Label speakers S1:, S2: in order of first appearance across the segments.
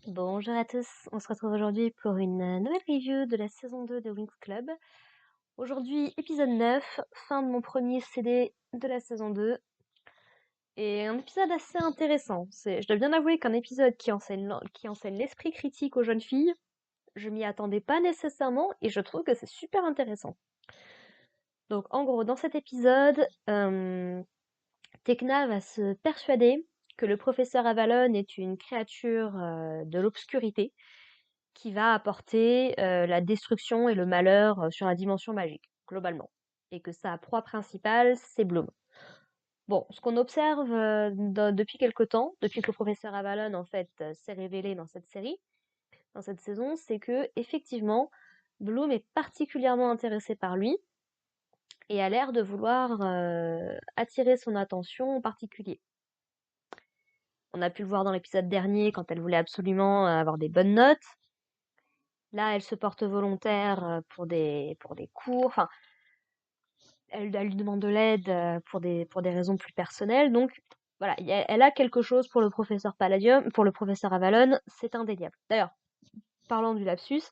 S1: Bonjour à tous, on se retrouve aujourd'hui pour une nouvelle review de la saison 2 de Winx Club. Aujourd'hui, épisode 9, fin de mon premier CD de la saison 2. Et un épisode assez intéressant. Je dois bien avouer qu'un épisode qui enseigne l'esprit critique aux jeunes filles, je m'y attendais pas nécessairement et je trouve que c'est super intéressant. Donc en gros, dans cet épisode, Tecna va se persuader que le professeur Avalon est une créature de l'obscurité qui va apporter la destruction et le malheur sur la dimension magique, globalement. Et que sa proie principale, c'est Bloom. Bon, ce qu'on observe depuis quelque temps, depuis que le professeur Avalon en fait s'est révélé dans cette série, dans cette saison, c'est que effectivement, Bloom est particulièrement intéressé par lui et a l'air de vouloir attirer son attention en particulier. On a pu le voir dans l'épisode dernier quand elle voulait absolument avoir des bonnes notes. Là, elle se porte volontaire pour des cours. Enfin, elle lui demande de l'aide pour des raisons plus personnelles. Donc, voilà, elle a quelque chose pour le professeur Palladium, pour le professeur Avalon, c'est indéniable. D'ailleurs, parlant du lapsus,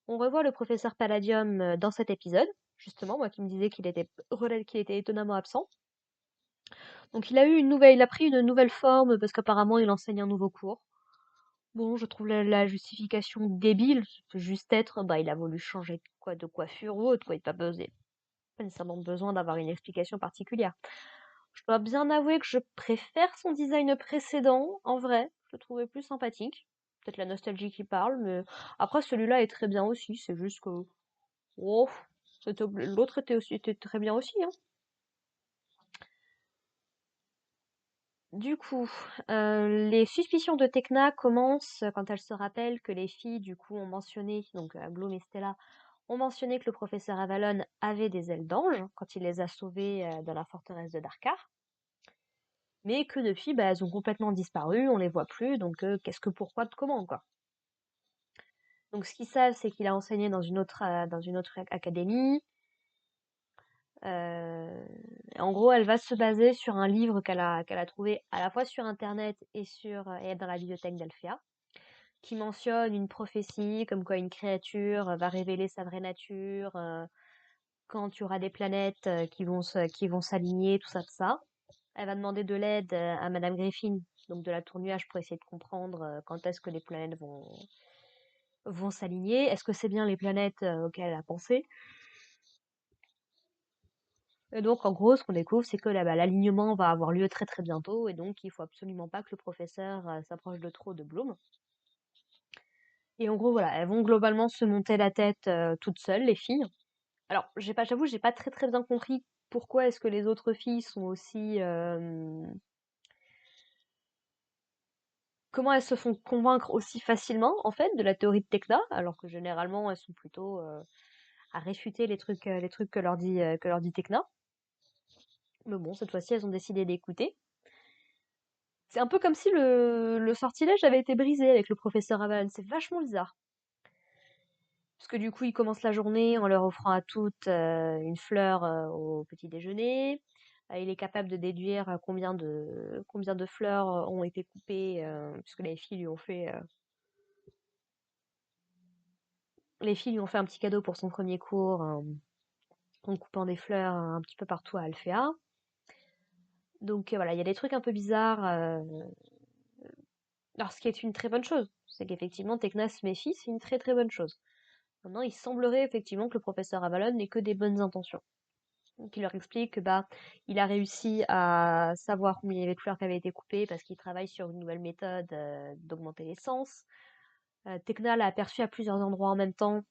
S1: on revoit le professeur Palladium dans cet épisode, justement, moi qui me disais qu'il était étonnamment absent. Donc, il a pris une nouvelle forme parce qu'apparemment, il enseigne un nouveau cours. Bon, je trouve la justification débile, ça peut juste être, bah, il a voulu changer de coiffure ou autre, quoi, il n'a pas nécessairement besoin d'avoir une explication particulière. Je dois bien avouer que je préfère son design précédent, en vrai, je le trouvais plus sympathique. Peut-être la nostalgie qui parle, mais après celui-là est très bien aussi, c'est juste que, oh, l'autre était très bien aussi, hein. Du coup, les suspicions de Tecna commencent quand elle se rappelle que les filles, du coup, ont mentionné, donc Bloom et Stella, ont mentionné que le professeur Avalon avait des ailes d'ange quand il les a sauvées dans la forteresse de Darkar, mais que depuis, bah, elles ont complètement disparu, on les voit plus, donc qu'est-ce que pourquoi de comment, quoi. Donc ce qu'ils savent, c'est qu'il a enseigné dans une autre académie. Euh, En gros, elle va se baser sur un livre qu'elle a trouvé à la fois sur internet et dans la bibliothèque d'Alphéa, qui mentionne une prophétie comme quoi une créature va révéler sa vraie nature quand il y aura des planètes qui vont s'aligner, tout ça, tout ça. Elle va demander de l'aide à Madame Griffin, donc de la Tour Nuage, pour essayer de comprendre quand est-ce que les planètes vont s'aligner. Est-ce que c'est bien les planètes auxquelles elle a pensé? Et donc, en gros, ce qu'on découvre, c'est que l'alignement va avoir lieu très très bientôt, et donc il faut absolument pas que le professeur s'approche de trop de Bloom. Et en gros, voilà, elles vont globalement se monter la tête toutes seules, les filles. Alors, j'avoue, j'ai pas très très bien compris pourquoi est-ce que les autres filles sont aussi... comment elles se font convaincre aussi facilement, en fait, de la théorie de Tekna, alors que généralement, elles sont plutôt à réfuter les trucs que leur dit Tekna. Mais bon, cette fois-ci, elles ont décidé d'écouter. C'est un peu comme si le sortilège avait été brisé avec le professeur Avalon. C'est vachement bizarre. Parce que du coup, il commence la journée en leur offrant à toutes une fleur au petit déjeuner. Il est capable de déduire combien de fleurs ont été coupées, puisque les filles lui ont fait un petit cadeau pour son premier cours en coupant des fleurs un petit peu partout à Alphéa. Donc voilà, il y a des trucs un peu bizarres. Alors, ce qui est une très bonne chose, c'est qu'effectivement, Tecna se méfie, c'est une très très bonne chose. Maintenant, il semblerait effectivement que le professeur Avalon n'ait que des bonnes intentions. Donc, il leur explique que bah, il a réussi à savoir combien il y avait de fleurs qui avaient été coupées parce qu'il travaille sur une nouvelle méthode d'augmenter l'essence. Tecna l'a aperçu à plusieurs endroits en même temps,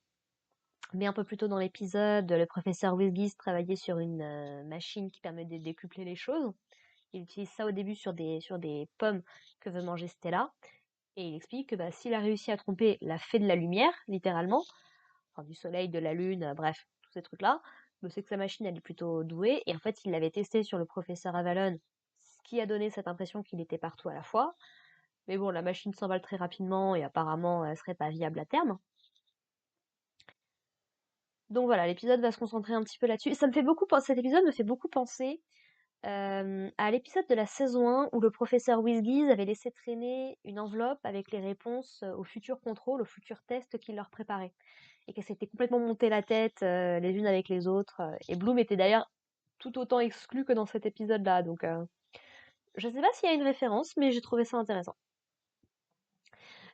S1: mais un peu plus tôt dans l'épisode, le professeur Wilgis travaillait sur une machine qui permet de décupler les choses. Il utilise ça au début sur des pommes que veut manger Stella. Et il explique que bah, s'il a réussi à tromper la fée de la lumière, littéralement, enfin du soleil, de la lune, bref, tous ces trucs-là, bah, c'est que sa machine elle est plutôt douée. Et en fait, il l'avait testé sur le professeur Avalon, ce qui a donné cette impression qu'il était partout à la fois. Mais bon, la machine s'emballe très rapidement et apparemment, elle serait pas viable à terme. Donc voilà, l'épisode va se concentrer un petit peu là-dessus. Cet épisode me fait beaucoup penser À l'épisode de la saison 1 où le professeur Weasley avait laissé traîner une enveloppe avec les réponses au futur contrôle, au futur test qu'il leur préparait. Et qu'elles s'étaient complètement monté la tête les unes avec les autres. Et Bloom était d'ailleurs tout autant exclu que dans cet épisode-là. Donc je sais pas s'il y a une référence, mais j'ai trouvé ça intéressant.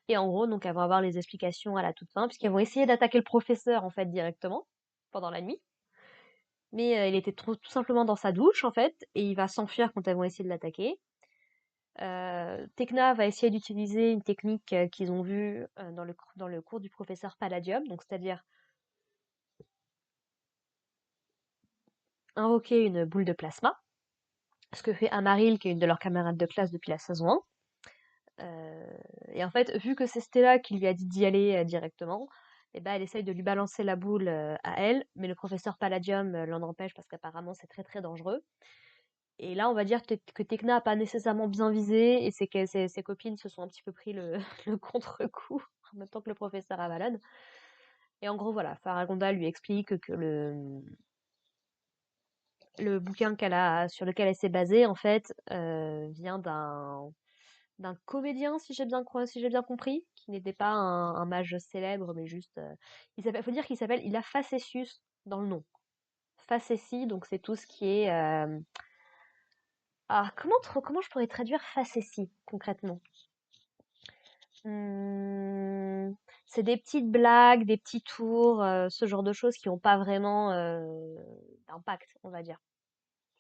S1: Et en gros, donc elles vont avoir les explications à la toute fin, puisqu'elles vont essayer d'attaquer le professeur en fait directement pendant la nuit. Mais il était tout simplement dans sa douche en fait, et il va s'enfuir quand elles vont essayer de l'attaquer. Tecna va essayer d'utiliser une technique qu'ils ont vue dans le cours du professeur Palladium, donc c'est-à-dire invoquer une boule de plasma, ce que fait Amaril, qui est une de leurs camarades de classe depuis la saison 1. Et en fait, vu que c'est Stella qui lui a dit d'y aller directement, et ben, elle essaye de lui balancer la boule à elle, mais le professeur Palladium l'en empêche parce qu'apparemment c'est très très dangereux. Et là, on va dire que Tecna a pas nécessairement bien visé et c'est que ses copines se sont un petit peu pris le, le contre-coup en même temps que le professeur Avalon. Et en gros, voilà, Faragonda lui explique que le bouquin sur lequel elle s'est basée, en fait, vient d'un comédien, si j'ai bien compris, qui n'était pas un mage célèbre, mais juste, faut dire il a Facetius dans le nom. Facétie, donc c'est tout ce qui est, comment je pourrais traduire facétie concrètement? Mmh, c'est des petites blagues, des petits tours, ce genre de choses qui ont pas vraiment, d'impact, on va dire.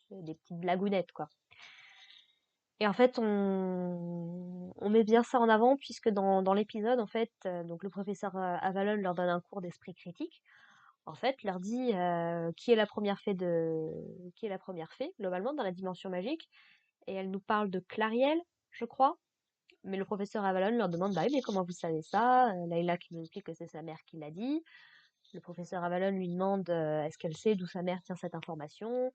S1: C'est des petites blagounettes, quoi. Et en fait, on met bien ça en avant puisque dans l'épisode, en fait, donc le professeur Avalon leur donne un cours d'esprit critique. En fait, leur dit qui est la première fée, globalement, dans la dimension magique. Et elle nous parle de Clariel, je crois. Mais le professeur Avalon leur demande, bah oui, mais comment vous savez ça? Layla qui nous explique que c'est sa mère qui l'a dit. Le professeur Avalon lui demande, est-ce qu'elle sait d'où sa mère tient cette information?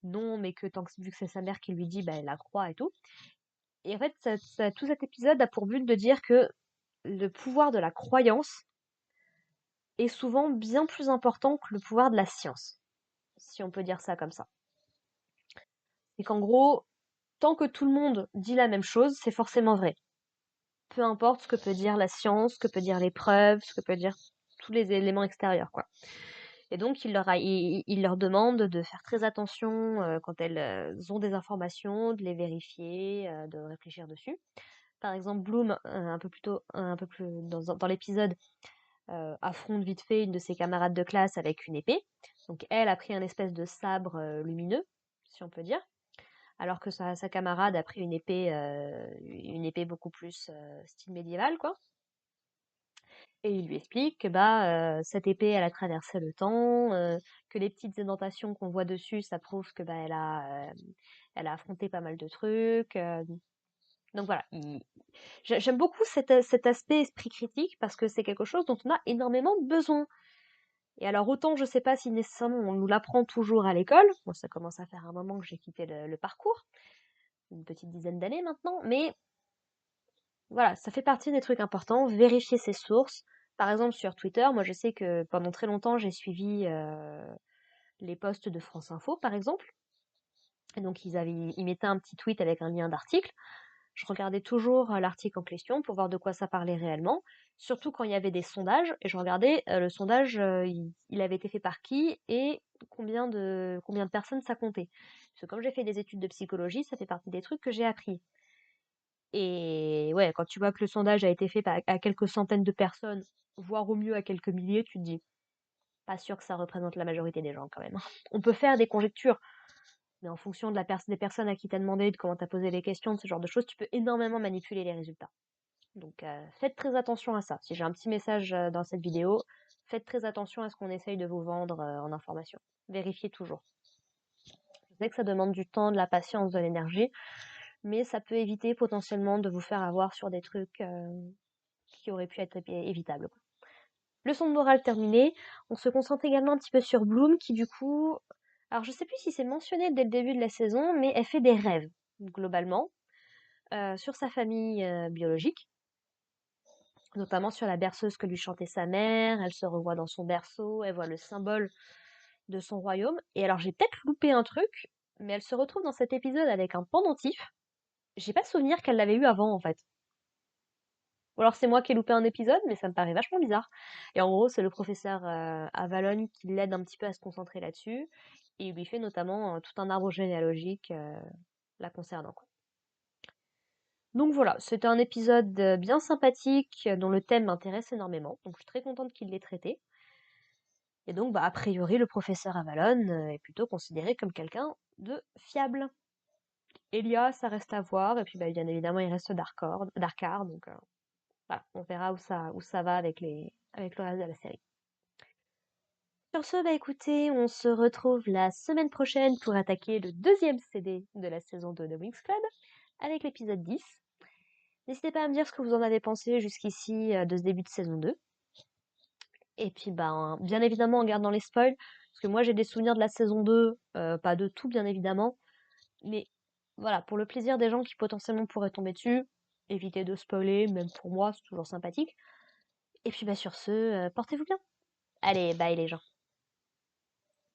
S1: Non, mais vu que c'est sa mère qui lui dit, bah elle la croit et tout. Et en fait, tout cet épisode a pour but de dire que le pouvoir de la croyance est souvent bien plus important que le pouvoir de la science, si on peut dire ça comme ça. Et qu'en gros, tant que tout le monde dit la même chose, c'est forcément vrai. Peu importe ce que peut dire la science, ce que peut dire les preuves, ce que peut dire tous les éléments extérieurs, quoi. Et donc, il leur demande de faire très attention quand elles ont des informations, de les vérifier, de réfléchir dessus. Par exemple, Bloom, un peu plus dans l'épisode, affronte vite fait une de ses camarades de classe avec une épée. Donc elle a pris un espèce de sabre lumineux, si on peut dire, alors que sa camarade a pris une épée beaucoup plus style médiéval, quoi. Et il lui explique que bah cette épée, elle a traversé le temps, que les petites indentations qu'on voit dessus, ça prouve que bah elle a affronté pas mal de trucs. Donc voilà, j'aime beaucoup cet aspect esprit critique parce que c'est quelque chose dont on a énormément besoin. Et alors autant je sais pas si nécessairement on nous l'apprend toujours à l'école, moi ça commence à faire un moment que j'ai quitté le parcours, une petite dizaine d'années maintenant, mais voilà, ça fait partie des trucs importants, vérifier ses sources. Par exemple sur Twitter, moi je sais que pendant très longtemps j'ai suivi les posts de France Info par exemple, et donc ils mettaient un petit tweet avec un lien d'article. Je regardais toujours l'article en question pour voir de quoi ça parlait réellement, surtout quand il y avait des sondages, et je regardais le sondage, il avait été fait par qui et combien de personnes ça comptait. Parce que comme j'ai fait des études de psychologie, ça fait partie des trucs que j'ai appris. Et ouais, quand tu vois que le sondage a été fait à quelques centaines de personnes, voire au mieux à quelques milliers, tu te dis, pas sûr que ça représente la majorité des gens quand même. On peut faire des conjectures, mais en fonction des personnes à qui t'as demandé, de comment t'as posé les questions, de ce genre de choses, tu peux énormément manipuler les résultats. Donc faites très attention à ça. Si j'ai un petit message dans cette vidéo, faites très attention à ce qu'on essaye de vous vendre en information. Vérifiez toujours. Je sais que ça demande du temps, de la patience, de l'énergie, mais ça peut éviter potentiellement de vous faire avoir sur des trucs qui auraient pu être évitables. Leçon de morale terminée. On se concentre également un petit peu sur Bloom qui du coup... Alors je sais plus si c'est mentionné dès le début de la saison, mais elle fait des rêves, globalement, sur sa famille biologique, notamment sur la berceuse que lui chantait sa mère. Elle se revoit dans son berceau, elle voit le symbole de son royaume. Et alors j'ai peut-être loupé un truc, mais elle se retrouve dans cet épisode avec un pendentif. J'ai pas souvenir qu'elle l'avait eu avant, en fait. Ou alors c'est moi qui ai loupé un épisode, mais ça me paraît vachement bizarre. Et en gros, c'est le professeur Avalon qui l'aide un petit peu à se concentrer là-dessus, et il lui fait notamment tout un arbre généalogique la concernant, quoi. Donc voilà, c'était un épisode bien sympathique dont le thème m'intéresse énormément, donc je suis très contente qu'il l'ait traité. Et donc, bah, a priori, le professeur Avalon est plutôt considéré comme quelqu'un de fiable. Elia, ça reste à voir, et puis bah, bien évidemment, il reste Darkar, donc voilà, on verra où ça va avec avec le reste de la série. Sur ce, bah écoutez, on se retrouve la semaine prochaine pour attaquer le deuxième CD de la saison 2 de Winx Club, avec l'épisode 10. N'hésitez pas à me dire ce que vous en avez pensé jusqu'ici de ce début de saison 2. Et puis, ben, bien évidemment, en gardant les spoils, parce que moi j'ai des souvenirs de la saison 2, pas de tout bien évidemment, mais voilà, pour le plaisir des gens qui potentiellement pourraient tomber dessus, évitez de spoiler, même pour moi, c'est toujours sympathique. Et puis bah sur ce, portez-vous bien. Allez, bye les gens.